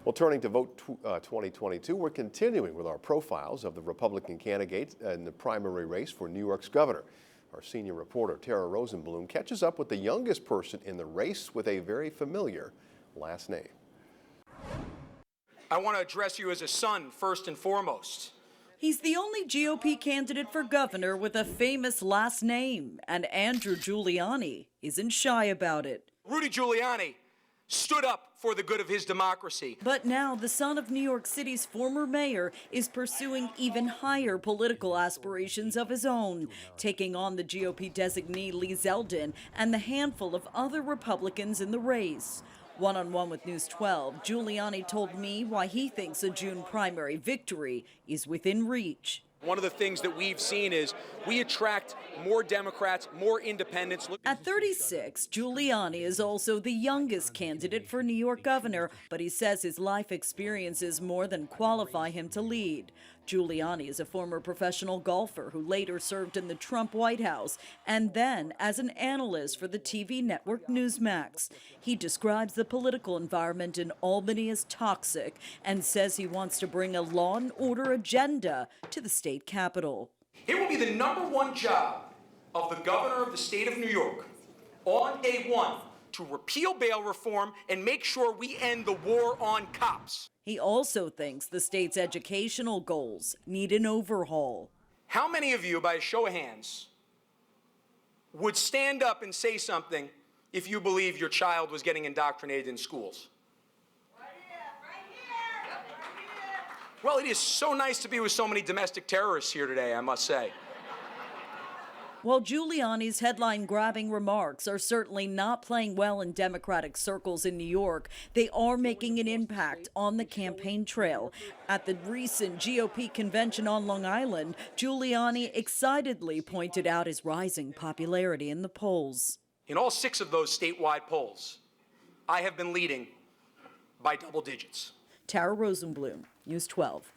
Well, turning to Vote 2022, we're continuing with our profiles of the Republican candidate in the primary race for New York's governor. Our senior reporter, Tara Rosenblum, catches up with the youngest person in the race with a very familiar last name. I want to address you as a son first and foremost. He's the only GOP candidate for governor with a famous last name, and Andrew Giuliani isn't shy about it. Rudy Giuliani stood up for the good of his democracy. But now the son of New York City's former mayor is pursuing even higher political aspirations of his own, taking on the GOP designee Lee Zeldin and the handful of other Republicans in the race. One-on-one with News 12, Giuliani told me why he thinks a June primary victory is within reach. One of the things that we've seen is we attract more Democrats, more independents. At 36, Giuliani is also the youngest candidate for New York governor, but he says his life experiences more than qualify him to lead. Giuliani is a former professional golfer who later served in the Trump White House and then as an analyst for the TV network Newsmax. He describes the political environment in Albany as toxic and says he wants to bring a law and order agenda to the state capitol. It will be the #1 job of the governor of the state of New York on day one to repeal bail reform and make sure we end the war on cops. He also thinks the state's educational goals need an overhaul. How many of you, by a show of hands, would stand up and say something if you believe your child was getting indoctrinated in schools? Right here. Well, it is so nice to be with so many domestic terrorists here today, I must say. While Giuliani's headline-grabbing remarks are certainly not playing well in Democratic circles in New York, they are making an impact on the campaign trail. At the recent GOP convention on Long Island, Giuliani excitedly pointed out his rising popularity in the polls. In all 6 of those statewide polls, I have been leading by double digits. Tara Rosenblum, News 12.